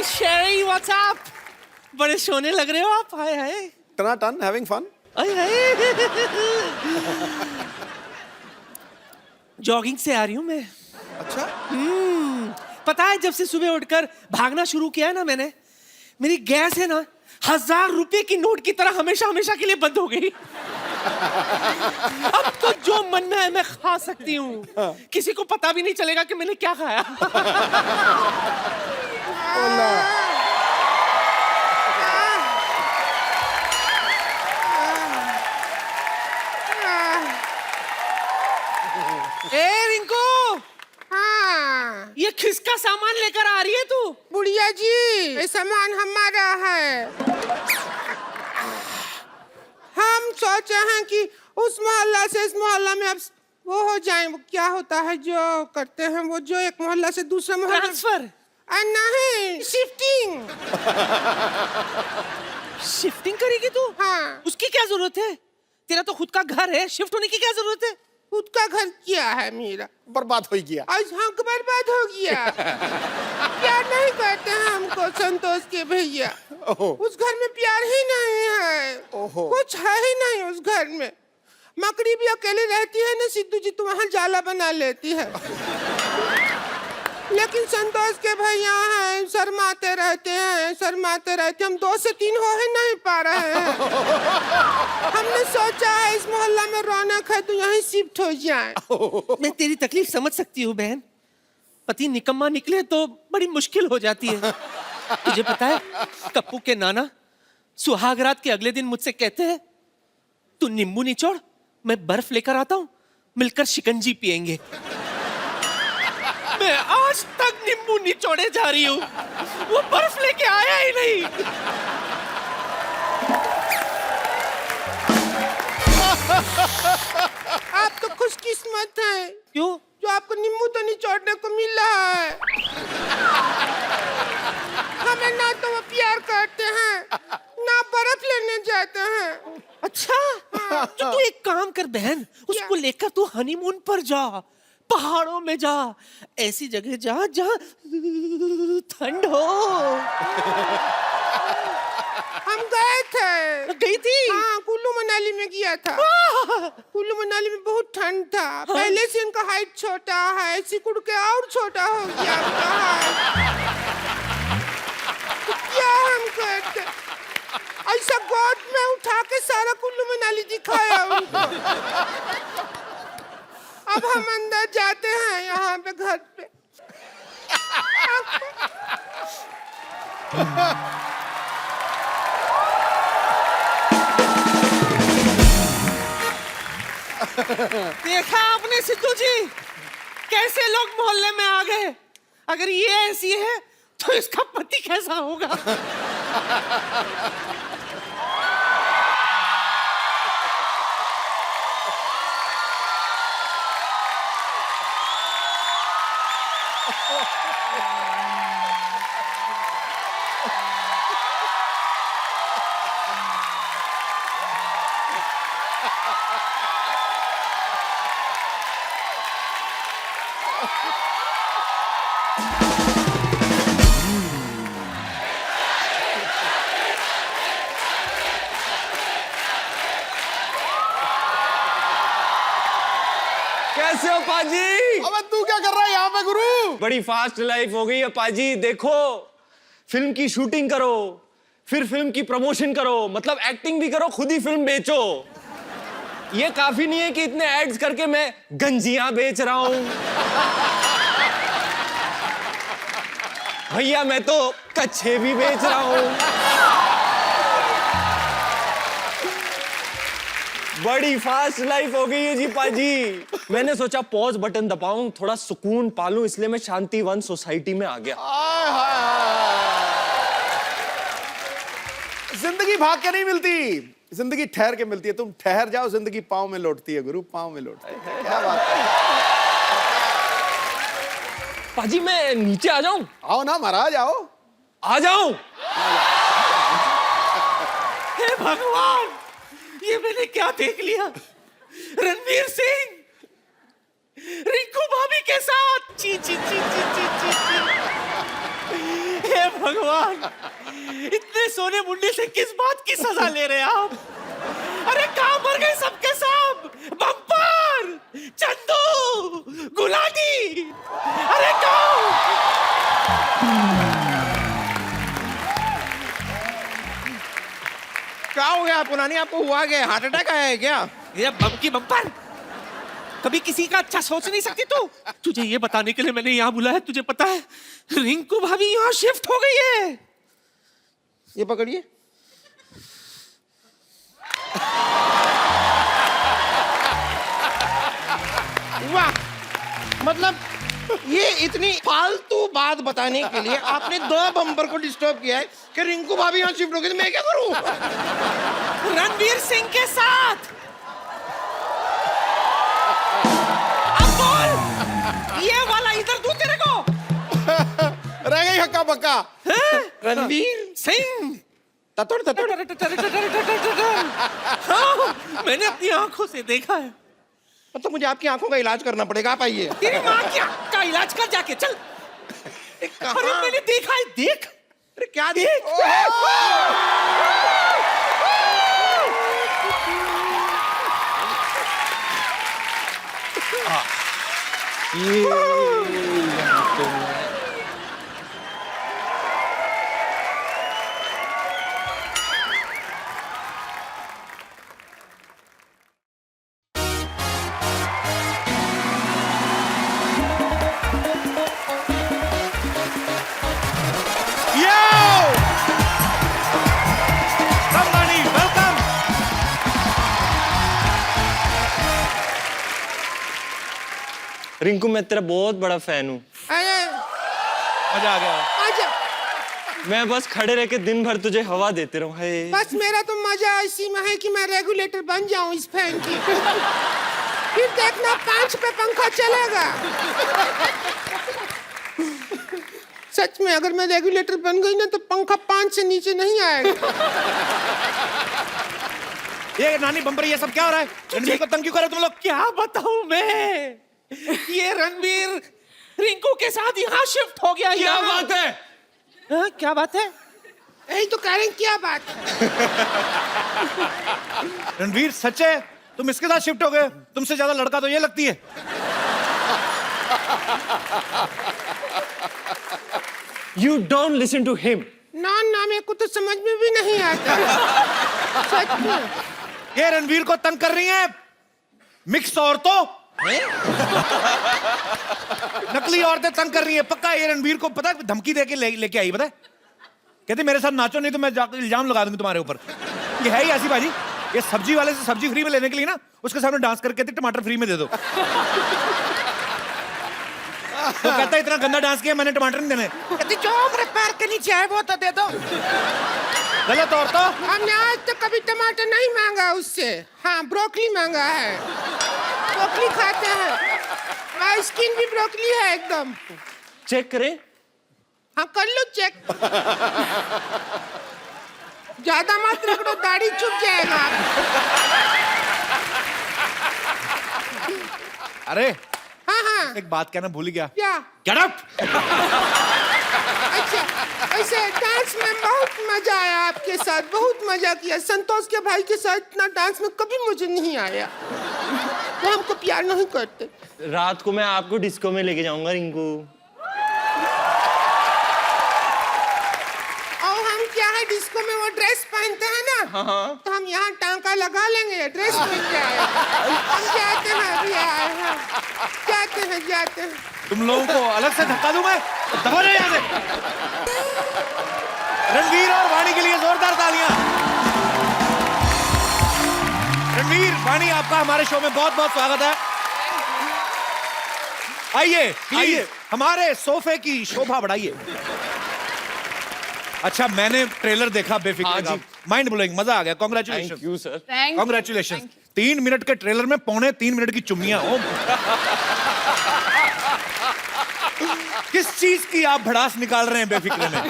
शेरी what's up? बड़े सोने लग रहे हो आप। हाय हाय। टना टन हैविंग फन। हाय हाय। जॉगिंग से आ रही हूँ मैं। अच्छा। पता है, जब से सुबह उठकर भागना शुरू किया है ना मैंने, मेरी गैस है ना 1000 रुपए की नोट की तरह हमेशा हमेशा के लिए बंद हो गई। अब तो जो मन में है मैं खा सकती हूँ। किसी को पता भी नहीं चलेगा कि मैंने क्या खाया। ए रिंकू, हाँ ये किसका सामान लेकर आ रही है तू? बुढ़िया जी, ये सामान हमारा है। हम सोचे हैं कि उस मोहल्ला से इस मोहल्ला में अब वो हो जाए। वो क्या होता है जो करते हैं वो, जो एक मोहल्ला से दूसरे मोहल्ला। ट्रांसफर? नहीं, शिफ्टिंग। शिफ्टिंग करेगी तू? हाँ। उसकी क्या जरूरत है? तेरा तो खुद का घर है, शिफ्ट होने की क्या जरूरत है? खुद का घर क्या है मेरा? बर्बाद हो गया। आज हक बर्बाद हो गया। प्यार नहीं करते हैं हमको संतोष के भैया। उस घर में प्यार ही नहीं है। कुछ है ही नहीं उस घर में। मकड़ी भी अकेली रहती है ना सिद्धू जी, तो वहाँ जाला बना लेती है। लेकिन संतोष के भैया हैं, शर्माते रहते हैं, शर्माते रहते। हम 2 से 3 हो ही नहीं पा रहे हैं। हमने सोचा है इस मोहल्ला में रौनक है तो यहीं शिफ्ट हो जाए। मैं तेरी तकलीफ समझ सकती हूँ बहन। पति निकम्मा निकले तो बड़ी मुश्किल हो जाती है। तुझे पता है, कप्पू के नाना सुहागरात के अगले दिन मुझसे कहते हैं, तू नींबू निचोड़, मैं बर्फ लेकर आता हूँ, मिलकर शिकंजी पिएंगे। मैं आज तक नींबू निचोड़े जा रही हूँ, वो बर्फ लेके आया ही नहीं। आप तो खुशकिस्मत हैं। क्यों? जो आपको नींबू तो निचोड़ने को मिल रहा है। हमें ना तो वो प्यार करते हैं ना बर्फ लेने जाते हैं। अच्छा, तो तू एक काम कर बहन, उसको लेकर तू हनीमून पर जा, पहाड़ों में जा, ऐसी जगह जा जहाँ ठंड हो। हम गए थे। गई थी? हाँ, कुल्लू मनाली में गया था। कुल्लू मनाली में बहुत ठंड था। पहले से इनका हाइट छोटा है, सिकुड़ के और छोटा हो गया उनका हाइट। तो क्या हम करते? ऐसा गोद में उठा के सारा कुल्लू मनाली दिखाया उनको। अब हम अंदर जाते हैं यहाँ पे घर पे। देखा आपने सिद्धू जी, कैसे लोग मोहल्ले में आ गए। अगर ये ऐसी है तो इसका पति कैसा होगा? कैसे हो पाजी? अबे तू क्या कर रहा है यहाँ पे गुरु? बड़ी फास्ट लाइफ हो गई है पाजी। देखो, फिल्म की शूटिंग करो, फिर फिल्म की प्रमोशन करो, मतलब एक्टिंग भी करो, खुद ही फिल्म बेचो। ये काफी नहीं है कि इतने एड्स करके मैं गंजियां बेच रहा हूं। भैया मैं तो कच्छे भी बेच रहा हूं। बड़ी फास्ट लाइफ हो गई है जी पाजी। मैंने सोचा पॉज बटन दबाऊं, थोड़ा सुकून पालूं, इसलिए मैं शांतिवन सोसाइटी में आ गया। जिंदगी भाग के नहीं मिलती, जिंदगी ठहर के मिलती है। तुम ठहर जाओ, जिंदगी पाँव में लौटती है गुरु, पाँव में लौटती है। क्या बात है? पाजी मैं नीचे आ जाऊं? आओ ना महाराज, आओ। आ जाऊं? हे भगवान, ये मैंने क्या देख लिया? रणवीर सिंह रिंकू भाभी के साथ। ची ची ची ची ची ची ची। हे भगवान, इतने सोने मुंडे से किस बात की सजा ले रहे हैं आप? अरे कहाँ मर गए सबके सब? बम्पर, चंदू, गुलाटी, अरे कहाँ? क्या हो गया आपको नानी? आपको हुआ क्या? हार्ट अटैक आया है क्या? ये बम की बम्पर, कभी किसी का अच्छा सोच नहीं सकती तू? तुझे ये बताने के लिए मैंने यहाँ बुलाया, तुझे पता है रिंकू भाभी यहाँ शिफ्ट हो गई है। ये पकड़िए। वाह, मतलब ये इतनी फालतू बात बताने के लिए आपने 2 बम्पर को डिस्टर्ब किया है कि रिंकू भाभी यहाँ शिफ्ट हो गई, तो मैं क्या करूं? रणवीर सिंह के साथ। अब बोल, ये वाला इधर दूं तेरे को? रह गई हक्का बक्का। रणवीर सिंह। ततड़ ततड़। हाँ, मैंने अपनी आंखों से देखा है। तो मुझे आपकी आंखों का इलाज करना पड़ेगा, आप आइए। तेरी माँ की आंख का इलाज कर जाके, चल। अरे मैंने देखा है, देख। अरे क्या देख। रिंकू, मैं तेरा बहुत बड़ा फैन हूँ। मजा आ गया। आजा। मैं बस खड़े रह के दिन भर तुझे हवा देते रहूं। है बस मेरा तो मजा इसी में है कि मैं रेगुलेटर बन जाऊं इस फैन की। फिर देखना 5 पे पंखा चलेगा। सच में, अगर मैं रेगुलेटर बन गई ना तो पंखा 5 से नीचे नहीं आएगा। ये नानी बम्पर, ये सब क्या हो रहा है? रणवीर को तंग क्यों कर रहे हो तुम लोग? क्या बताऊं मैं? ये रणवीर रिंकू के साथ यहाँ शिफ्ट हो गया। क्या बात है? हाँ, क्या बात है? यही तो कह रहे हैं, क्या बात है? रणवीर सच है, तुम इसके साथ शिफ्ट हो गए? तुमसे ज्यादा लड़का तो ये लगती है। You don't listen to him. ना ना, मेरे को तो समझ में भी नहीं आता। सच में। ये रणवीर को तंग कर रही है मिक्स औरतों। नकली औरतें तंग कर रही है। पक्का ये रणवीर को पता है, धमकी देके लेके आई, पता है? कहती मेरे साथ नाचो नहीं तो मैं जाकर इल्जाम लगा दूंगी तुम्हारे ऊपर। ये है ही ऐसी बाजी। ये सब्जी वाले से सब्जी फ्री में लेने के लिए ना उसके सामने डांस करके कहती टमाटर फ्री में दे दो। तो कहता है इतना गंदा डांस किया, मैंने टमाटर नहीं देने। कहती जो मेरे पैर के नीचे है वो तो दे दो। गलत औरतों। हमने आज तक कभी टमाटर नहीं मांगा उससे। हाँ, ब्रोकली मांगा है। ब्रोकली खाते हैं। हाँ, स्किन भी ब्रोकली है एकदम। चेक करें? हाँ, कर लो चेक। ज्यादा मत रगड़ो, दाढ़ी चुभ जाएगा। अरे हाँ हाँ, एक बात कहना भूल गया। क्या? Get up! अच्छा, ऐसे डांस में बहुत मजा आया आपके साथ, बहुत मजा किया। संतोष के भाई के साथ इतना डांस में कभी मुझे नहीं आया। वो हमको प्यार नहीं करते। रात को मैं आपको डिस्को में लेके जाऊंगा रिंकू। और हम क्या है, डिस्को में वो ड्रेस पहनते हैं ना। हाँ। तो हम यहाँ टांका लगा लेंगे, ड्रेस पहन के आए। हम जाते हैं, अभी आए हैं। जाते हैं। तुम लोगों को अलग से धक्का दूं मैं? दबा रहे यहाँ से। रणवीर और वाणी के लिए जोरदार तालियां। रणवीर, वाणी, आपका हमारे शो में बहुत बहुत स्वागत है। आइए हमारे सोफे की शोभा बढ़ाइए। अच्छा, मैंने ट्रेलर देखा बेफिक्र का, माइंड ब्लोइंग, मजा आ गया। Congratulation. Thank you sir. Congratulation. 3 minute के ट्रेलर में 3.25 मिनट की चुम्मियां। किस चीज की आप भड़ास निकाल रहे हैं बेफिक्र में?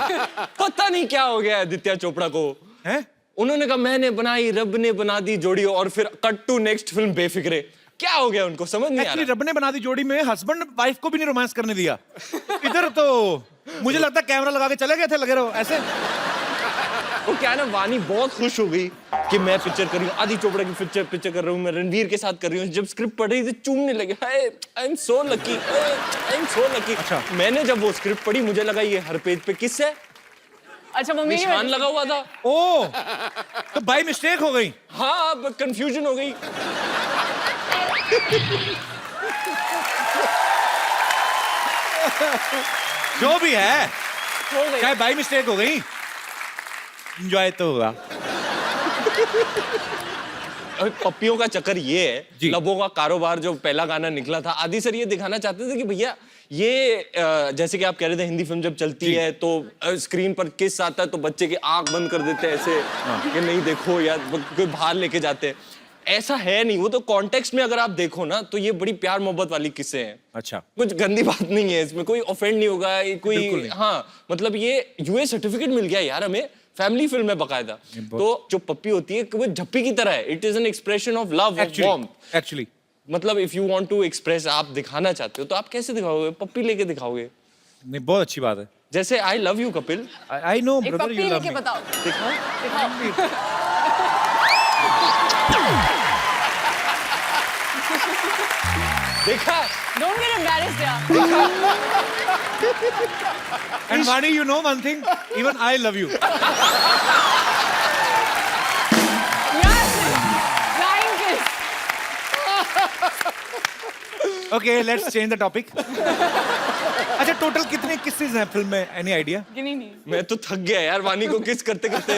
पता नहीं क्या हो गया आदित्य चोपड़ा को। हैं? उन्होंने कहा मैंने बनाई, रब ने बना दी जोड़ी, और फिर cut to next film Befikre. क्या हो गया उनको, समझ नहीं आ एक्चुअली रहा। रब ने बना दी जोड़ी में हस्बैंड वाइफ को भी नहीं रोमांस करने दिया। इधर तो मुझे लगता है कैमरा लगा के चले गए थे, लगे रहो ऐसे। वो क्या है ना, वानी बहुत खुश हो गई कि मैं पिक्चर कर रही हूँ, आदि चोपड़ा की पिक्चर कर रहा हूँ, मैं रणवीर के साथ कर रही हूँ। जब स्क्रिप्ट पढ़ रही थी चूमने लगे, I am so lucky, I am so lucky. अच्छा। मैंने जब वो स्क्रिप्ट पढ़ी मुझे लगा ये हर पेज पे किस है, अच्छा मम्मी निशान लगा हुआ था। ओ, तो बाई मिस्टेक हो गई। हाँ, कंफ्यूजन हो गई। जो भी है, हो गई। चाहे बाई मिस्टेक हो गई, एंजॉय तो होगा। और पप्पियों का चक्कर ये है, जी। लबों का कारोबार जो पहला गाना निकला था, आदि सर ये दिखाना चाहते थे कि भैया ये जैसे कि आप कह रहे थे हिंदी फिल्म जब चलती है तो स्क्रीन पर किस आता है तो बच्चे की आंख बंद कर देते हैं ऐसे कि नहीं देखो, या कोई बाहर लेके जाते हैं। ऐसा है नहीं, वो तो कॉन्टेक्स्ट में अगर आप देखो ना तो ये बड़ी प्यार मोहब्बत वाली किस्से हैं। अच्छा, कुछ गंदी बात नहीं है इसमें, कोई ऑफेंड नहीं होगा, बिल्कुल कोई नहीं। हाँ मतलब ये यूएस सर्टिफिकेट मिल गया यार हमें, फैमिली फिल्म है बकायदा। तो जो पप्पी होती है वो झप्पी की तरह है, it is an expression of love, of warmth. Actually मतलब if you want to express, आप दिखाना चाहते हो तो आप कैसे दिखाओगे? पप्पी लेके दिखाओगे। नहीं, बहुत अच्छी बात है। जैसे आई love you Kapil, I know एक ब्रदर, पप्पी यू लव लेके मी। बताओ, दिखाओ। दिखाओ। देखा? Don't get embarrassed यार। And Vani, you know one thing, even I love you. Yes, flying kiss। Okay, let's change the topic. अच्छा, टोटल कितने किसेस हैं फिल्म में? Any idea? गिनी नहीं। मैं तो थक गया यार वानी को किस करते करते।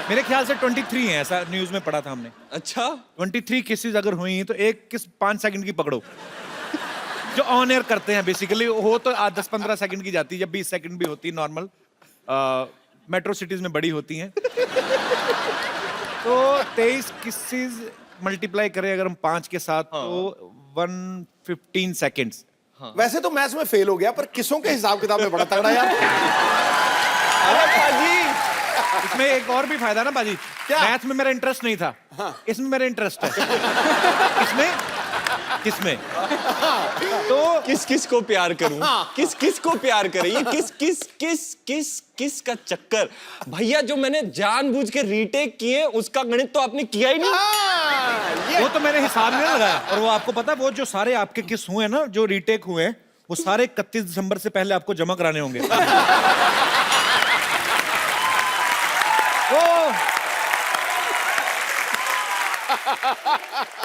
मेरे ख्याल से 23 हैं, ऐसा न्यूज में पढ़ा था हमने। अच्छा 23 किसेस अगर हुई तो एक किस 5 सेकंड की पकड़ो, जो ऑन एयर करते हैं बेसिकली। हो तो 10-15 सेकंड की जाती है, जब 20 सेकंड भी होती है नॉर्मल, मेट्रो सिटीज में बड़ी होती हैं। तो 23 किसेस मल्टीप्लाई करें अगर हम 5 के साथ तो 115 सेकंड्स। वैसे तो मैथ्स में फेल हो गया, पर किसों के हिसाब किताब में बड़ा तगड़ा यार। अरे पाजी, इसमें एक और भी फायदा ना बाजी, क्या? मैथ में मेरा इंटरेस्ट नहीं था, इसमें मेरा इंटरेस्ट है। किसमें तो किस किस को प्यार करूं, किस किस को प्यार करे, ये किस किस किस किस किस का चक्कर भैया। जो मैंने जानबूझ के रीटेक किए उसका गणित तो आपने किया ही नहीं। वो तो मैंने हिसाब में लगाया। और वो आपको पता है, वो जो सारे आपके किस हुए ना, जो रीटेक हुए हैं, वो सारे 31 दिसंबर से पहले आपको जमा कराने होंगे।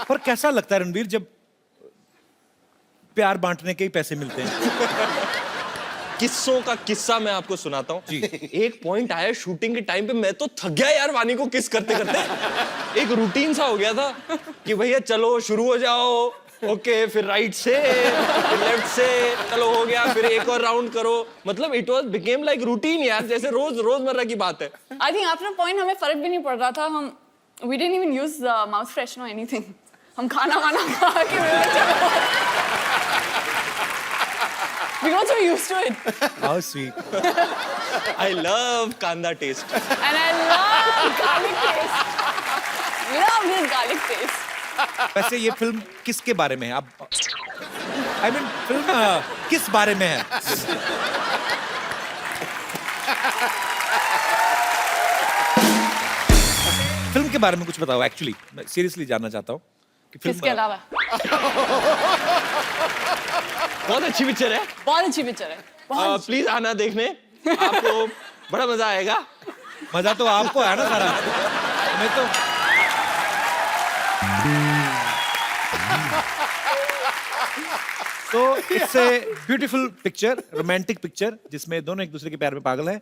पर कैसा लगता है रणवीर जब प्यार बांटने के ही पैसे मिलते हैं? किस्सों का किस्सा मैं आपको सुनाता हूँ। जी। एक पॉइंट आया शूटिंग के टाइम पे, मैं तो थक गया यार वानी को किस करते करते। एक रूटीन सा हो गया था कि भैया चलो शुरू हो जाओ, ओके फिर राइट से फिर लेफ्ट से, चलो हो गया, फिर एक और राउंड करो। मतलब it was became like routine यार, जैसे रोजमर्रा की बात है। I think after a point हमें फर्क भी नहीं पड़ रहा था। हम we didn't even use mouth freshener or anything। हम खाना वाना खा के we got so used to it। How sweet। I love कांदा test. And I love garlic taste। Love this garlic taste। वैसे ये फिल्म किसके बारे में है? आप आई मीन फिल्म किस बारे में है? फिल्म के बारे में कुछ बताओ। एक्चुअली मैं सीरियसली जानना चाहता हूँ कि फिल्म किसके अलावा बहुत अच्छी पिक्चर है, बहुत अच्छी पिक्चर है, बहुत प्लीज आना देखने, आपको बड़ा मजा आएगा। मजा तो आपको है ना सारा, मैं तो तो it's a beautiful picture, romantic picture, जिसमें दोनों एक दूसरे के प्यार में पागल हैं,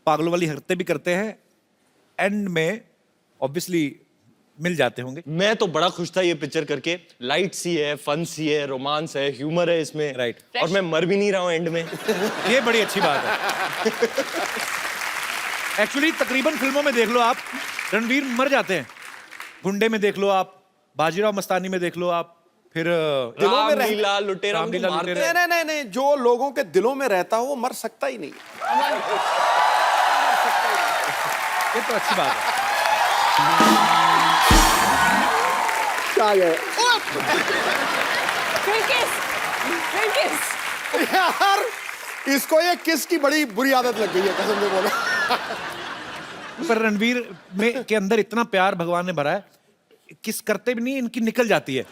पागलों वाली हरकतें भी करते हैं, एंड में ऑब्वियसली मिल जाते होंगे। मैं तो बड़ा खुश था ये पिक्चर करके। लाइट सी है, फन सी है, रोमांस है, ह्यूमर है इसमें। राइट। और मैं मर भी नहीं रहा हूँ एंड में। ये बड़ी अच्छी बात है। एक्चुअली तकरीबन फिल्मों में देख लो आप, रणवीर मर जाते हैं। गुंडे में देख लो आप, बाजीराव मस्तानी में देख लो आप, फिर दिलों में रह- रामलीला लुटेरा रामलीला उनको मारते लुटेरा। हैं। नहीं, जो लोगों के दिलों में रहता हो वो मर सकता ही नहीं। ये तो अच्छी बात है। क्या है फिर किस यार, इसको ये किस की बड़ी बुरी आदत लग गई है, कसम से बोला। पर रणवीर में के अंदर इतना प्यार भगवान ने भरा है, किस करते भी नहीं इनकी निकल जाती है।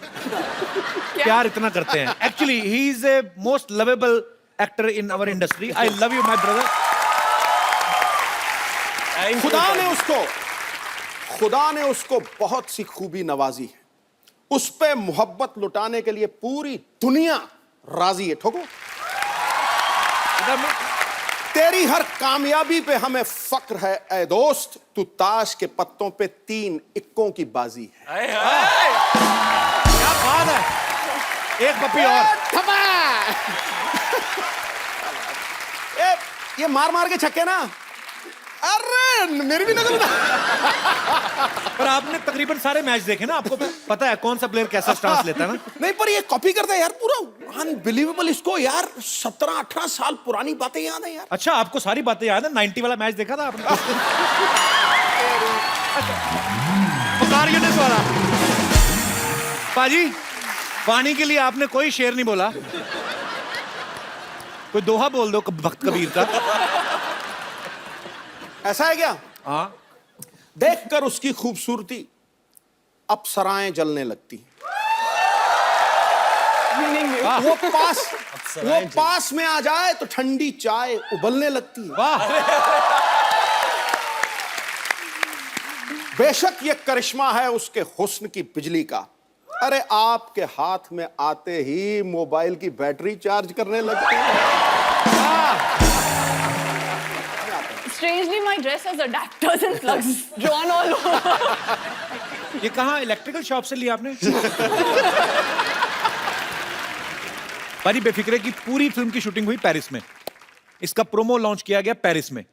प्यार इतना करते हैं। Actually he is a most lovable actor in our industry. I love you my brother. खुदा ने उसको बहुत सी खूबी नवाजी है। उस पे मोहब्बत लुटाने के लिए पूरी दुनिया राजी है। ठोको, तेरी हर कामयाबी पे हमें फक्र है ऐ दोस्त, तू ताश के पत्तों पे 3 इक्कों की बाजी है। क्या बात है। एक पप्पी और। ये मार मार के छक्के ना, अरे मेरी भी नजर। पर आपने तकरीबन सारे मैच देखे ना, आपको पता है कौन सा प्लेयर कैसा स्टांस लेता है ना। नहीं, पर ये कॉपी करता है यार पूरा अनबिलीवेबल। इसको यार 17-18 साल पुरानी बातें याद है यार। अच्छा, आपको सारी बातें याद है। 90 वाला मैच देखा था आपने? पुकार यूनिस वाला। पाजी, पानी के लिए आपने कोई शेर नहीं बोला। कोई दोहा बोल दो भक्त कबीर का। ऐसा है क्या? हाँ। देखकर उसकी खूबसूरती अप्सराएं जलने लगती। वो पास में आ जाए तो ठंडी चाय उबलने लगती है। वाह। बेशक ये करिश्मा है उसके हुस्न की बिजली का। अरे आपके हाथ में आते ही मोबाइल की बैटरी चार्ज करने लगती है। Strangely, my dress has adapters and plugs drawn all over. ये कहाँ इलेक्ट्रिकल शॉप से लिया आपने? पाजी, बेफिक्रे की पूरी फिल्म की शूटिंग हुई पेरिस में। इसका प्रोमो लॉन्च किया गया पेरिस में।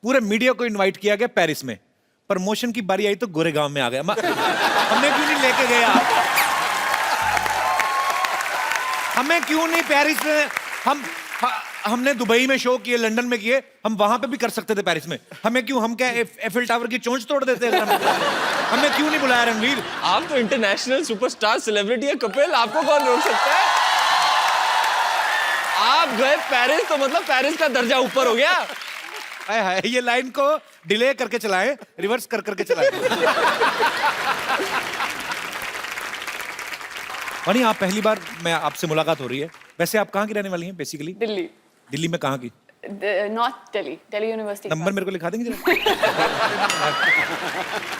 पूरे मीडिया को इनवाइट किया गया पेरिस में। प्रमोशन की बारी आई तो गोरेगांव में आ गया। हमें क्यों नहीं लेके गए आप? हमें क्यों नहीं पेरिस में? हमने दुबई में शो किए, लंदन में किए, हम वहां पे भी कर सकते थे पेरिस में। हमें क्यों? हम क्या एफिल टावर की चोंच तोड़ देते हैं? हमें क्यों नहीं बुलाया रणवीर? आप तो इंटरनेशनल सुपरस्टार सेलिब्रिटी है कपिल, आपको कौन रोक सकता है? आप गए पेरिस तो मतलब पेरिस का दर्जा ऊपर हो गया। हाय हाय, ये लाइन को डिले करके चलाएं, रिवर्स कर करके चलाएं। वानी, आप पहली बार मैं आपसे मुलाकात हो रही है। वैसे आप कहाँ की रहने वाली हैं बेसिकली? दिल्ली। दिल्ली में कहाँ की? North Delhi, Delhi university. Number मेरे को लिखा देंगे जरा?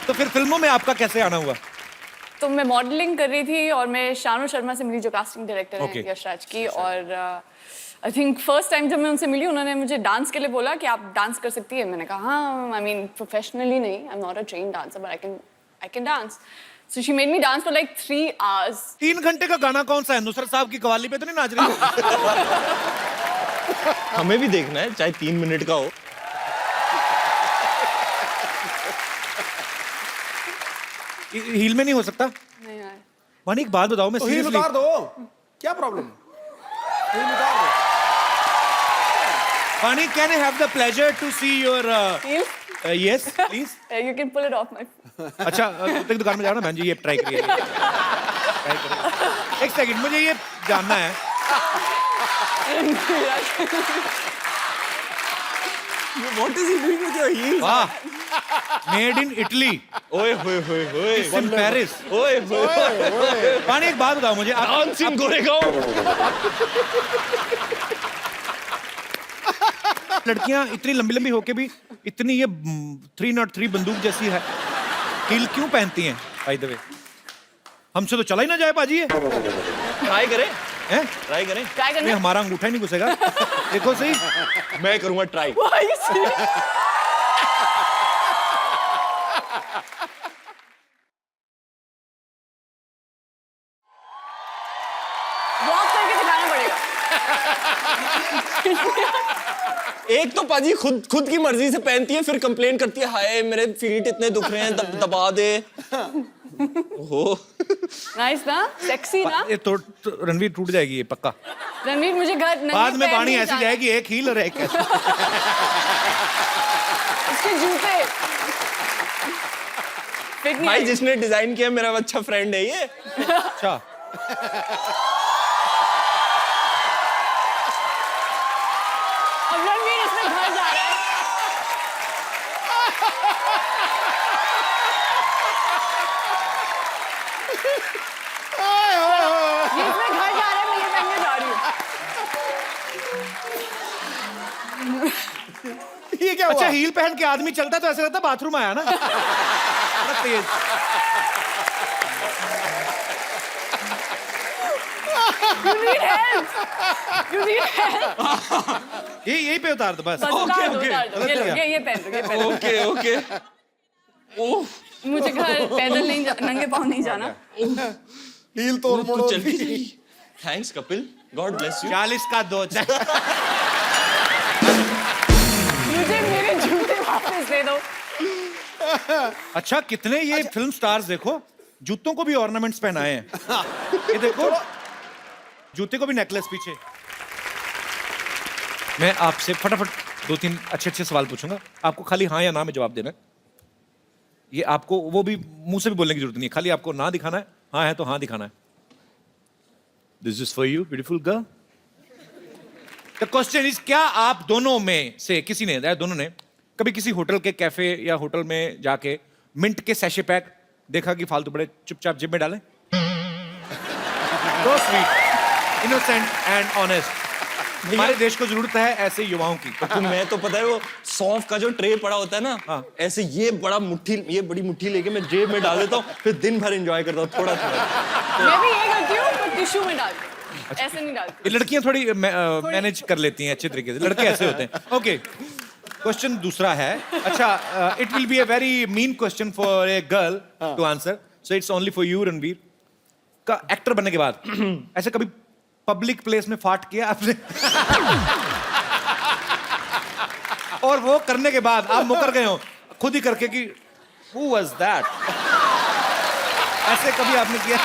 तो फिर फिल्मों में आपका कैसे आना हुआ? तो मैं मॉडलिंग कर रही थी और मैं शानू शर्मा से मिली, जो कास्टिंग डायरेक्टर Okay. है यशराज की। और आई थिंक फर्स्ट टाइम जब मैं उनसे मिली, उन्होंने मुझे डांस के लिए बोला कि आप डांस कर सकती है। मैंने कहा हाँ, आई मीन प्रोफेशनली नहीं, I am not a trained dancer, but I can dance. So she made me dance for like 3 hours। 3 घंटे का गाना कौन सा है? नुसरत साहब की कवाली पे तो नहीं नाच रही? हमें भी देखना है, चाहे 3 मिनट का हो। हील में नहीं हो सकता? नहीं यार। वानी, एक बात बताओ, मैं तो हील seriously- उतार दो, क्या प्रॉब्लम? हील उतार दो। वानी, can I have the pleasure to see your Heels? yes, please? You can pull it off my। अच्छा, कुत्ते की दुकान में जाओ ना बहन जी, ये ट्राई करिए। एक सेकंड, मुझे ये जानना है। What is he doing with your heels? वाह, मेड इन इटली, ओए होए होए होए, इन पेरिस। ओए होए, वानी, एक बात बताओ मुझे, डांसिंग गोरेगांव। लड़कियां इतनी लंबी लंबी होके भी इतनी ये 303 बंदूक जैसी है हील क्यों पहनती हैं? बाय द वे, हमसे तो चला ही ना जाए पाजी ये। ट्राई करें, हैं? ट्राई करें। ट्राई नहीं, करना। हमारा अंगूठा ही नहीं घुसेगा। देखो सही। मैं करूंगा try. Why are you serious? Walk करके दिखाना पड़ेगा। एक तो पाजी खुद की मर्जी से पहनती है, फिर कंप्लेन करती है हाय मेरे फीट इतने दुख रहे हैं, दबा दे। ओहो, नाइस ना, सेक्सी ना। ये तो रणवीर टूट जाएगी ये पक्का। रणवीर मुझे घर नहीं बाद में पहन पानी नहीं ऐसी जाना। जाएगी, एक हील और एक ऐसी। उसके जूते फिट नहीं भाई आएंगे। जिसने डिजाइन किया मेरा अच्छा फ्रेंड है ये। अच्छा, घर जा रहे हैं, मैं ये पहन के जा रही हूँ। ये क्या अच्छा हुआ? हील पहन के आदमी चलता तो ऐसा लगता बाथरूम आया ना। बड़ा तेज। You need help. You need help. ये यही पे उतार दो बस। बस उतार दो, okay. उतार दो। ये लो, ये पहन लो, ये पहन लो। Okay okay. ओह, मुझे घर पैदल नहीं नंगे पाँव नहीं जाना। हील तोड़ तू मोड़ो। चल के जाइए। Thanks Kapil, God bless you. 40 का 2 मुझे मेरे जूते वापस दे दो। अच्छा कितने ये फिल्म स्टार्स देखो जूतों को भी ऑर्नामेंट्स पहनाए हैं। ये देखो जूते को भी नेकलेस पीछे। मैं आपसे फटाफट 2-3 अच्छे सवाल पूछूंगा, आपको खाली हाँ या ना में जवाब देना है। ये आपको वो भी मुंह से भी बोलने की जरूरत नहीं है, खाली आपको ना दिखाना है, हाँ है तो हाँ दिखाना है। This is for you beautiful girl. The question is, क्या आप दोनों में से किसी ने, दोनों ने कभी किसी होटल के कैफे या होटल में जाके मिंट के सैशे पैक देखा कि फालतू बड़े चुपचाप जेब में डालें? So sweet, innocent and honest. हमारे देश को जरूरत है ऐसे युवाओं की। तो मैं तो पता है वो सौंफ का जो ट्रे पड़ा होता है ना, हाँ। ऐसे ये बड़ी मुट्ठी लेके मैं जेब में डाल देता हूँ, फिर दिन भर एंजॉय करता हूँ थोड़ा थोड़ा। मैं भी ये करती हूँ, पर टिश्यू में डालती हूँ। ऐसे नहीं डालती। ये लड़कियां थोड़ी मैनेज कर लेती हैं अच्छे तरीके से, लड़के ऐसे होते हैं। ओके, क्वेश्चन दूसरा है। अच्छा, it will be a very mean question for a girl to answer, so it's only for you Ranveer. का एक्टर बनने के बाद ऐसे कभी पब्लिक प्लेस में फाट किया आपने? और वो करने के बाद आप मुकर गए हो खुद ही करके कि who was that? ऐसे कभी आपने किया?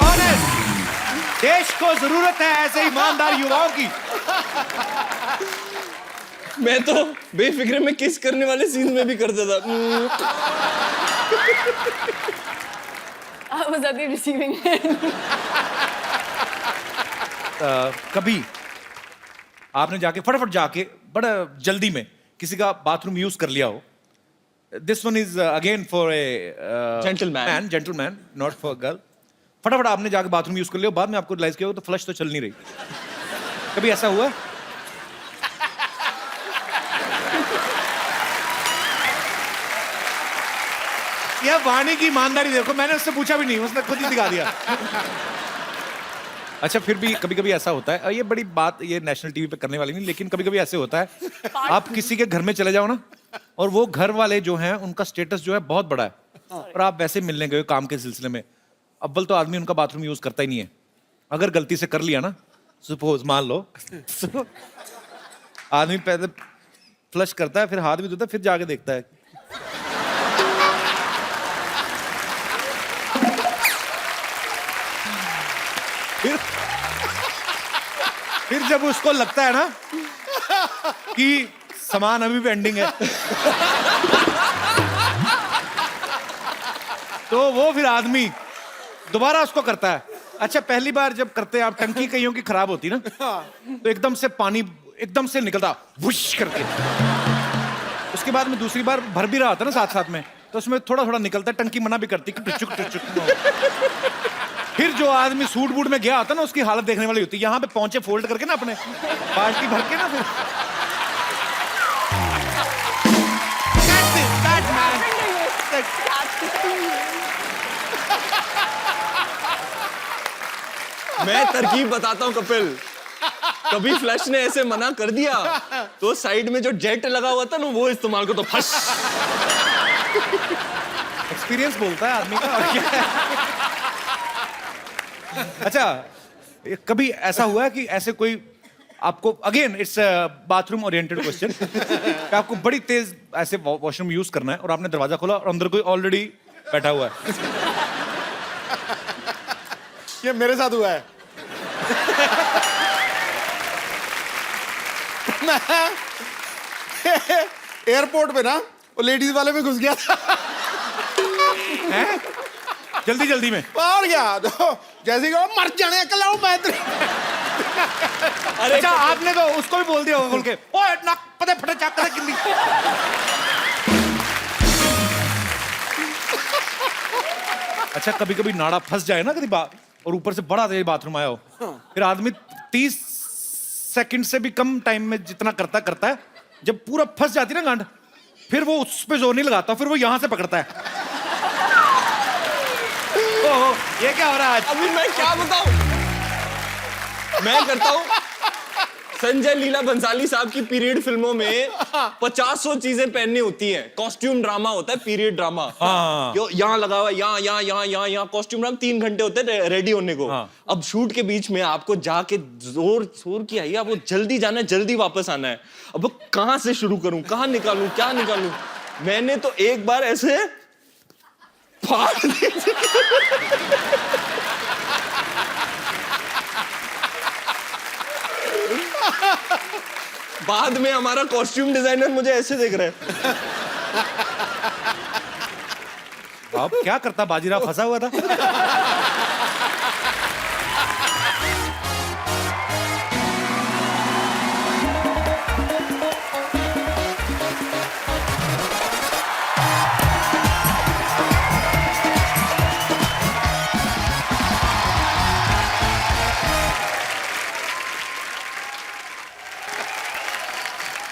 Honest, देश को जरूरत है ऐसे ईमानदार युवाओं की। मैं तो बेफिक्रे में किस करने वाले सीन में भी करता था। I was at the receiving end. कभी आपने जाके फटाफट जाके बड़ा जल्दी में किसी का बाथरूम यूज कर लिया हो? This one is again for a gentleman, not for girl. फटाफट आपने जाके बाथरूम यूज कर लिया, बाद में आपको रियलाइज किया हो तो फ्लश तो चल नहीं रही। कभी ऐसा हुआ? यह वाणी की ईमानदारी देखो, मैंने उससे पूछा भी नहीं, उसने खुद ही दिखा दिया। अच्छा, फिर भी कभी कभी ऐसा होता है, ये बड़ी बात ये नेशनल टीवी पे करने वाली नहीं, लेकिन कभी कभी ऐसे होता है आप किसी के घर में चले जाओ ना, और वो घर वाले जो हैं उनका स्टेटस जो है बहुत बड़ा है, और आप वैसे मिलने गए हो काम के सिलसिले में। अव्वल तो आदमी उनका बाथरूम यूज करता ही नहीं है। अगर गलती से कर लिया ना, सपोज मान लो आदमी पहले फ्लश करता है, फिर हाथ भी धोता है, फिर जाके देखता है। फिर जब उसको लगता है ना कि सामान अभी भी पेंडिंग है, तो वो फिर आदमी दोबारा उसको करता है। अच्छा, पहली बार जब करते हैं आप, टंकी कईयों की खराब होती ना, तो एकदम से पानी एकदम से निकलता वुश करके। उसके बाद में दूसरी बार भर भी रहा होता ना साथ साथ में, तो उसमें थोड़ा थोड़ा निकलता है, टंकी मना भी करती कि टुचुक टुचुक। फिर जो आदमी सूट बूट में गया होता ना, उसकी हालत देखने वाली होती है। यहाँ पे पहुंचे फोल्ड करके ना अपने बाल्टी भर के ना, फिर मैं तरकीब बताता हूँ कपिल। कभी फ्लैश ने ऐसे मना कर दिया तो साइड में जो जेट लगा हुआ था ना, वो इस्तेमाल को तो फस। एक्सपीरियंस बोलता है आदमी का, और क्या है। अच्छा, कभी ऐसा हुआ है कि ऐसे कोई आपको, again it's bathroom oriented question, कि आपको बड़ी तेज ऐसे वॉशरूम यूज करना है और आपने दरवाजा खोला और अंदर कोई ऑलरेडी बैठा हुआ है? ये मेरे साथ हुआ है। मैं एयरपोर्ट पे ना वो लेडीज वाले में घुस गया था। हैं? जल्दी जल्दी में? और क्या, तो जैसे कि वो मर जाने अकेला हूं मैं। अरे अच्छा, आपने तो उसको भी बोल दिया होगा बोल के, ओए नाक पते फटे चाक करे किल्ली। अच्छा कभी कभी नाड़ा फंस जाए ना कभी और ऊपर से बड़ा तेज बाथरूम आया हो, फिर आदमी 30 सेकंड से भी कम टाइम में जितना करता है, जब पूरा फंस जाती है ना गांड, फिर वो उस पे जोर नहीं लगाता, फिर वो यहां से पकड़ता है। ओहो, ये क्या हो रहा है आज? अभी मैं क्या बताऊं? मैं करता हूं संजय लीला बंसाली साहब की पीरियड फिल्मों में 50-100 चीजें पहननी होती हैं। कॉस्ट्यूम ड्रामा होता है, पीरियड ड्रामा। हाँ। यहाँ लगा हुआ, यहाँ कॉस्ट्यूम ड्रामा 3 घंटे होते हैं रेडी होने को। हाँ। अब शूट के बीच में आपको जाके जोर की आई, आपको जल्दी जाना है, जल्दी वापस आना है। अब कहां से शुरू करूं, कहां निकालूं, क्या निकालूं? मैंने तो एक बार ऐसे फाड़ दी। बाद में हमारा कॉस्ट्यूम डिजाइनर मुझे ऐसे देख रहा है। अब क्या करता, बाजीराव फंसा हुआ था।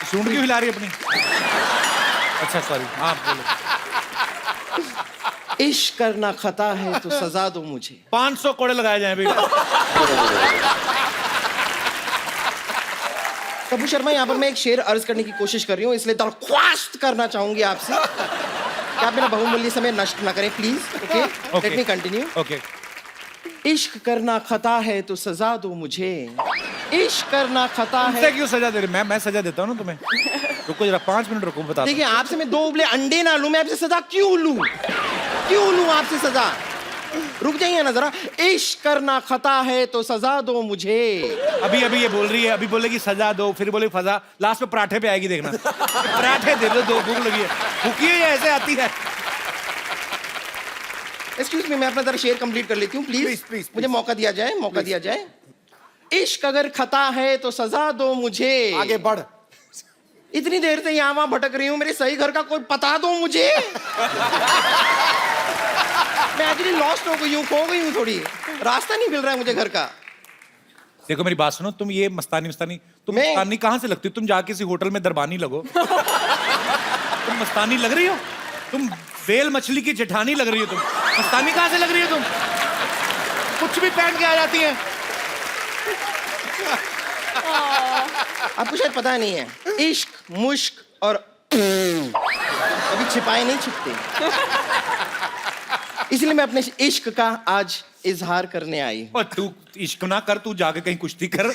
सूंड क्यों हिला रही है अपनी? अच्छा सॉरी, हाँ बोलो। इश्क करना खता है तो सजा दो मुझे। 500 कोड़े लगाए जाएं अभी। कपूर शर्मा, यहाँ पर मैं एक शेर अर्ज करने की कोशिश कर रही हूँ, इसलिए दरख्वास्त करना चाहूंगी आपसे कि आप मेरा बहुमूल्य समय नष्ट ना करें please. Okay, let me continue. Okay. इश्क करना खता है तो सजा दो मुझे, इश्क करना खता है। तुमसे क्यों सजा दे रही? मैं सजा देता हूँ ना तुम्हें। रुको जरा 5 मिनट रुको, बता। देखिए, आपसे मैं 2 उबले अंडे ना लूं, मैं आपसे सजा क्यों लूं? क्यों लूं आपसे सजा? रुक जाइए ना जरा। इश्क करना खता है तो सजा दो मुझे। अभी ये बोल रही है, अभी बोलेगी सजा दो, फिर बोलेगी फजा, लास्ट में पराठे पे आएगी, देखना। पराठे दे दो, 2 भूख लगी है। भूखी है या ऐसे आती है? एक्सक्यूज मी, मैं अपना जरा शेर कंप्लीट कर लेती हूँ प्लीज। मुझे मौका दिया जाए, मौका दिया जाए। इश्क अगर खता है तो सजा दो मुझे। आगे बढ़। इतनी देर से यहाँ वहां भटक रही हूँ, मेरे सही घर का कोई पता दो मुझे। मैं एक्चुअली लॉस्ट हो गई हूँ, खो गई हूँ थोड़ी, रास्ता नहीं मिल रहा है मुझे घर का। देखो मेरी बात सुनो, तुम ये मस्तानी तुम मैं- मस्तानी कहाँ से लगती हो? तुम जाके किसी होटल में दरबानी लगो। तुम मस्तानी लग रही हो? तुम वेल मछली की जेठानी लग रही हो। तुम मस्तानी कहाँ से लग रही हो? तुम कुछ भी पहन के आ जाती है। आपको शायद पता नहीं है, इश्क, मुश्क और कभी छिपाए नहीं छुपते, इसलिए मैं अपने इश्क का आज इजहार करने आई। और तू इश्क ना कर, तू जाके कहीं कुश्ती कर।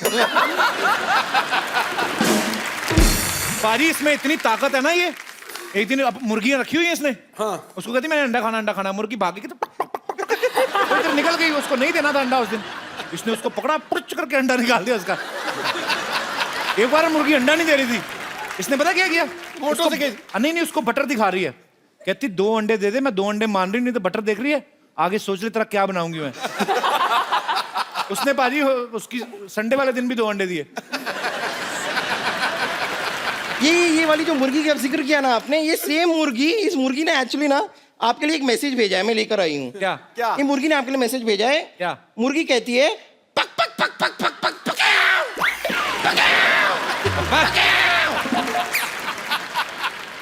पाजी, इसमें इतनी ताकत है ना। ये एक दिन अब मुर्गियां रखी हुई है इसने। हाँ। उसको कहती मैंने अंडा खाना। मुर्गी भागी की तो इधर निकल गई। उसको नहीं देना था अंडा उस दिन। इसने उसको पकड़ा, पुच करके अंडा निकाल दिया उसका। एक बार मुर्गी अंडा नहीं दे रही थी, इसने पता क्या किया? मोटो से नहीं, उसको बटर दिखा रही है। कहती 2 अंडे दे दे। मैं 2 अंडे मान रही, नहीं तो बटर देख रही है। आगे सोच ले तेरा क्या बनाऊंगी मैं। उसने पाजी उसकी संडे वाले दिन भी 2 अंडे दिए। ये वाली जो मुर्गी का जिक्र किया ना आपने, ये सेम मुर्गी, इस मुर्गी ने एक्चुअली ना आपके लिए एक मैसेज भेजा है, मैं लेकर आई हूँ। क्या? ये मुर्गी ने आपके लिए मैसेज भेजा है। क्या? मुर्गी कहती है पक पक पक पक पक पक पकाओ, पकाओ।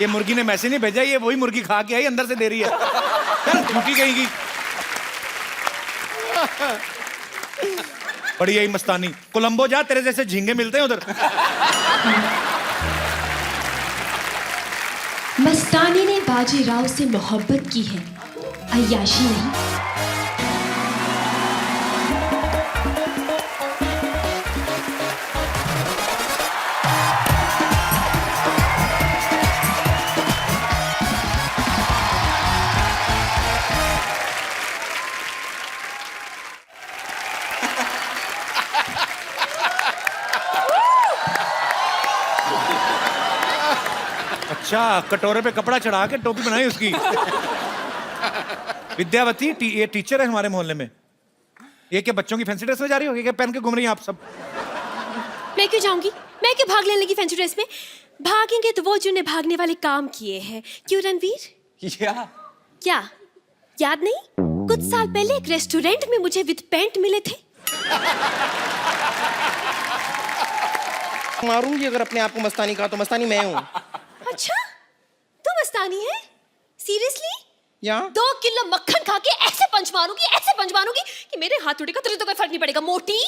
ये मुर्गी ने मैसेज नहीं भेजा, ये वही मुर्गी खा के आई, अंदर से दे रही है। झूठी कहीं बड़ी यही मस्तानी। कोलंबो जा, तेरे जैसे झींगे मिलते हैं उधर। मस्तानी ने बाजीराव से मोहब्बत की है, अय्याशी नहीं। अच्छा, कटोरे पे कपड़ा चढ़ा के टोपी बनाई उसकी। विद्यावती ये टीचर है हमारे मोहल्ले में। ये क्या बच्चों की फैंसी ड्रेस में जा रही हो? ये क्या पहन के घूम रही हैं आप सब? मैं क्यों जाऊंगी? मैं क्यों भाग लेने लगी फैंसी ड्रेस में? भागेंगे तो वो जिन्होंने भागने वाले काम किए हैं। क्यों रणवीर? क्या? क्या याद नहीं? कुछ साल पहले एक रेस्टोरेंट में मुझे विद पेंट मिले थे। मारूंगी अगर अपने आप को मस्तानी कहा तो मस्तानी मैं हूँ। अच्छा, तू मस्तानी है? सीरियसली? या 2 किलो मक्खन खा के ऐसे पंच मारूंगी कि मेरे हाथ टूटेगा, तुझे तो कोई फर्क नहीं पड़ेगा मोटी।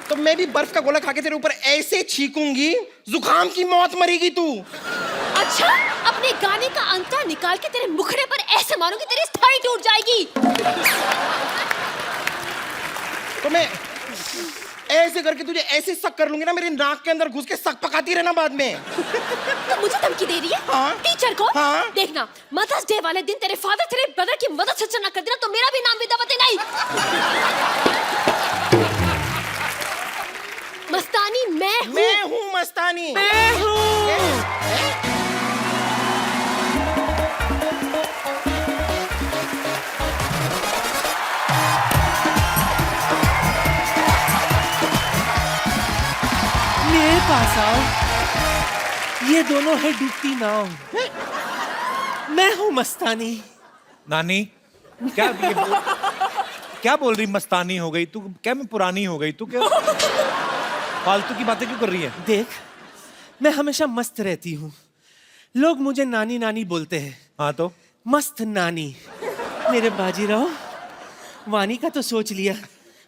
तो मैं भी बर्फ का गोला खा के तेरे ऊपर ऐसे छीकूंगी, जुकाम की मौत मरेगी तू। अच्छा, अपने गाने का अंतरा निकाल के तेरे मुखड़े पर ऐसे मारूंगी तेरी स्थाई टूट जाएगी। तो मैं ऐसे करके तुझे ऐसे सक कर लूंगी ना, मेरे नाक के अंदर घुस के सक पकाती रहना बाद में। तो मुझे धमकी दे रही है? हाँ। टीचर को? हाँ। देखना, मदर्स डे वाले दिन तेरे फादर तेरे ब्रदर की मदद से ना कर देना तो मेरा भी नाम विद्यावती नहीं। मस्तानी मैं हूँ मस्तानी। मैं हूँ। मेरे पास आओ, ये दोनों है डूबती नाव। मैं हूँ मस्तानी। नानी क्या बोल रही? मस्तानी हो गई तू क्या? मैं पुरानी हो गई तू क्या? फालतू की बातें क्यों कर रही है? देख, मैं हमेशा मस्त रहती हूँ। लोग मुझे नानी नानी बोलते हैं। हाँ तो मस्त नानी। मेरे बाजीराव, वानी का तो सोच लिया,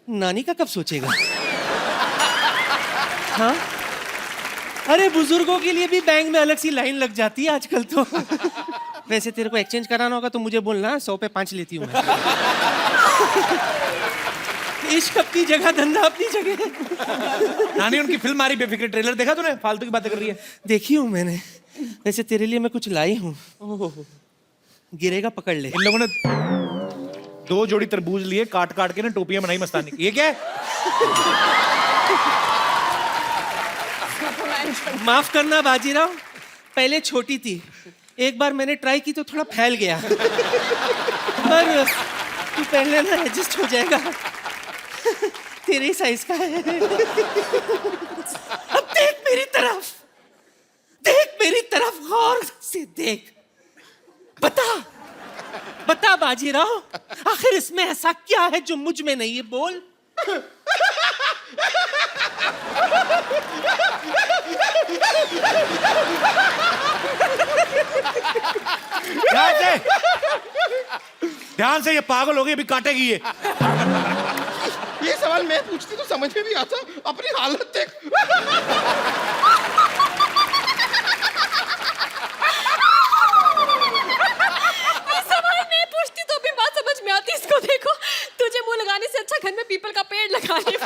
नानी का कब सोचेगा? हाँ, अरे बुजुर्गों के लिए भी बैंक में अलग सी लाइन लग जाती है आजकल तो। वैसे तेरे को एक्सचेंज कराना होगा तो मुझे बोलना, 100 पे 5 लेती हूँ मैं। इश्क अपनी जगह, धंधा अपनी जगह। नानी उनकी फिल्म आ रही बेफिक्र, ट्रेलर देखा तूने? फालतू की बातें कर रही है। देखी हूँ मैंने। वैसे तेरे लिए मैं कुछ लाई हूँ, गिरेगा पकड़ ले। इन लोगों ने 2 जोड़ी तरबूज लिए, काट काट के ना टोपियां बनाई मस्तानी की। ये क्या है? माफ करना बाजीराव, पहले छोटी थी, एक बार मैंने ट्राई की तो थोड़ा फैल गया। पर तू पहन लेना, एडजस्ट हो जाएगा। तेरे साइज का है। अब देख मेरी तरफ, देख मेरी तरफ, गौर से देख। बता बाजीराव, आखिर इसमें ऐसा क्या है जो मुझ में नहीं है? बोल। ध्यान से, ये पागल हो गई, अभी काटेगी ये। ये सवाल मैं पूछती तो समझ में भी आता, अपनी हालत देख। सवाल मैं पूछती तो भी बात समझ में आती। इसको देखो, तुझे मुंह लगाने से अच्छा घर में पीपल का पेड़ लगा ले।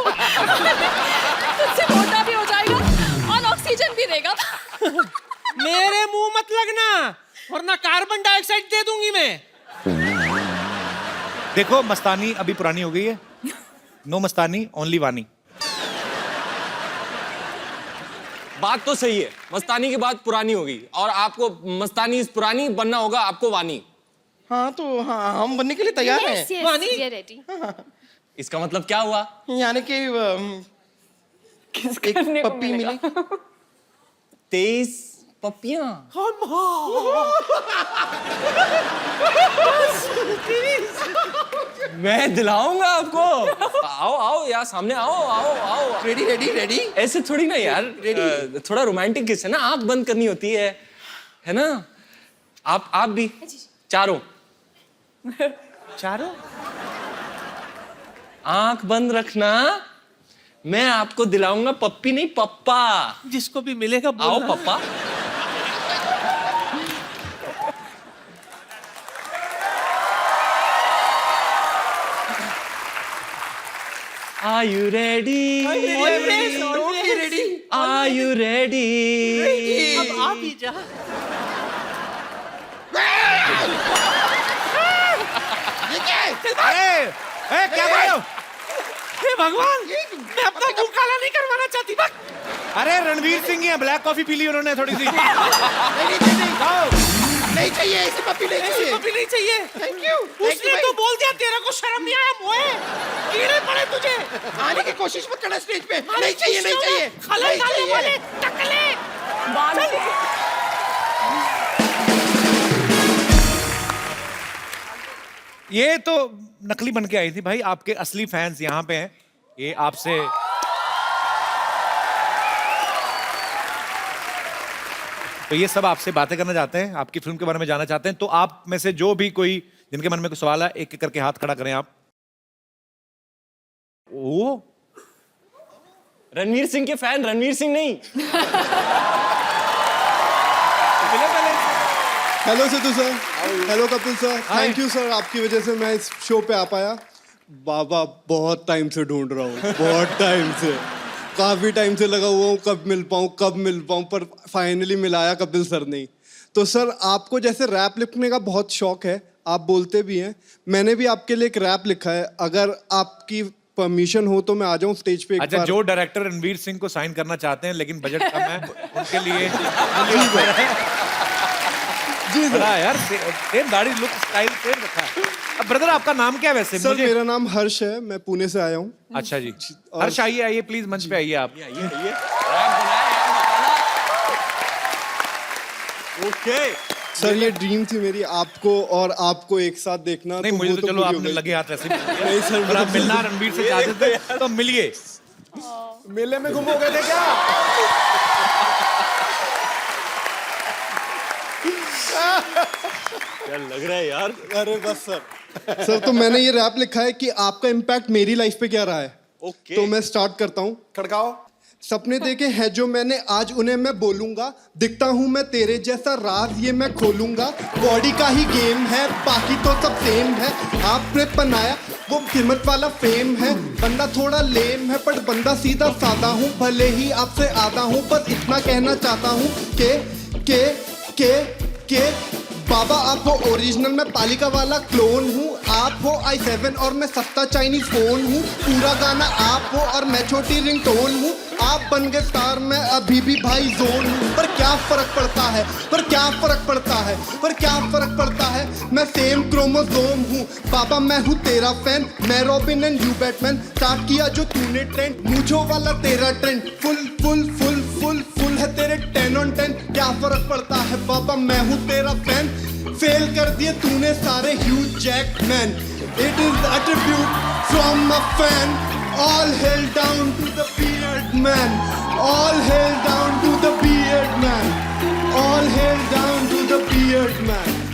तुझसे मोटा भी हो जाएगा और ऑक्सीजन भी देगा। मेरे मुंह मत लगना, वरना कार्बन डाइऑक्साइड दे दूंगी मैं। देखो, मस्तानी अभी पुरानी हो गई है। नो मस्तानी, ओनली वानी। बात तो सही है, मस्तानी की बात पुरानी होगी और आपको मस्तानी पुरानी बनना होगा, आपको वानी। हाँ तो हाँ, हम बनने के लिए तैयार हैं। Yes, वानी? we are ready. इसका मतलब क्या हुआ? यानी कि एक पप्पी मिली। 23 पपियां। मैं दिलाऊंगा आपको। आओ आओ यार, सामने आओ आओ आओ। Ready ready ready. ऐसे थोड़ी ना यार, थोड़ा रोमांटिक किस है ना, आंख बंद करनी होती है ना? आप भी चारों आंख बंद रखना। मैं आपको दिलाऊंगा पप्पी नहीं पप्पा। जिसको भी मिलेगा आओ बोलना। पप्पा। Are you ready? Are you ready? अब आप ही जा। क्या कर रहे हो? हे भगवान, मैं अपना मुंह काला नहीं करवाना चाहती। अरे रणवीर सिंह है, ब्लैक कॉफी पी ली उन्होंने थोड़ी सी। नहीं चाहिए, ऐसी पप्पी नहीं चाहिए। पप्पी नहीं चाहिए। Thank you. उसने तो बोल दिया, तेरे को शर्म नहीं आया? मोए, कीड़े पड़े तुझे। आने की कोशिश मत करना स्टेज पे। नहीं चाहिए, नहीं चाहिए। खलल डालने वाले टकले। ये तो नकली बन के आई थी भाई, आपके असली फैंस यहाँ पे हैं। ये आपसे तो ये सब आपसे बातें करना चाहते हैं, आपकी फिल्म के बारे में जानना चाहते हैं। तो आप में से जो भी कोई जिनके मन में कोई सवाल है, एक एक करके हाथ खड़ा करें आप। ओ रणवीर सिंह के फैन, रणवीर सिंह नहीं। Hello Sidhu sir, hello Kapil sir, thank you sir, आपकी वजह से मैं इस शो पे आ पाया। बाबा बहुत टाइम से ढूंढ रहा हूँ, बहुत टाइम से, काफी टाइम से लगा हुआ हूँ कब मिल पाऊँ, पर फाइनली मिलाया कपिल सर ने। तो सर आपको जैसे रैप लिखने का बहुत शौक है, आप बोलते भी हैं, मैंने भी आपके लिए एक रैप लिखा है, अगर आपकी परमिशन हो तो मैं आ जाऊं स्टेज पे एक अच्छा, बार। जो डायरेक्टर रणवीर सिंह को साइन करना चाहते हैं लेकिन बजट कम है, उनके लिए जी सर। बड़ा यार, सेम दाढ़ी, लुक, स्टाइल सेम रखा है। अब ब्रदर आपका नाम क्या है वैसे? सर मेरा नाम हर्ष है, मैं पुणे से आया हूँ। अच्छा जी, हर्ष आइए आइए प्लीज, मंच पे आइए आप। ओके सर ये ड्रीम थी मेरी, आपको एक साथ देखना। नहीं, मुझे तो चलो पूरी हो आपने गई। लगे हाथ ऐसे नहीं सर, अगर आप मिलना रणवीर से चाहते थे तो मिलिए। मेले में गुम हो गए थे क्या? क्या लग रहा है यार? अरे बस सर। सर तो मैंने ये रैप लिखा है कि आपका इम्पैक्ट मेरी लाइफ पे क्या रहा है। ओके तो मैं स्टार्ट करता हूँ। खड़काओ। सपने देखे हैं जो मैंने, आज उन्हें मैं बोलूंगा, दिखता हूँ मैं तेरे जैसा, राज ये मैं खोलूंगा, बॉडी का ही गेम है, बाकी तो सब सेम है, आपने बनाया वो कीमत वाला फेम है, बंदा थोड़ा लेम है पर बंदा सीधा सादा हूँ, भले ही आपसे आधा हूँ, बस इतना कहना चाहता हूँ के बाबा आप हो ओरिजिनल, मैं पालिका वाला क्लोन हूँ, आप हो i7 और मैं सस्ता चाइनीज फोन हूँ, पूरा गाना आप हो और मैं छोटी रिंगटोन हूँ, आप बन गए स्टार, मैं अभी भी भाई जोन हूँ, पर क्या फर्क पड़ता है, पर क्या फर्क पड़ता है, पर क्या फर्क पड़ता है, मैं सेम क्रोमोसोम हूँ, बाबा मैं हूँ तेरा फैन, मैं robin and you Batman, start किया जो तूने ट्रेंड, मूंछों वाला तेरा trend, full full full full full है तेरे 10 on 10, क्या फर्क पड़ता है बाबा मैं हूँ तेरा फैन, फेल कर दिए तूने सारे Hugh Jackman, it is a tribute from a fan, all hail down to the beard man, all hail down to the beard man, all hail down to the beard man.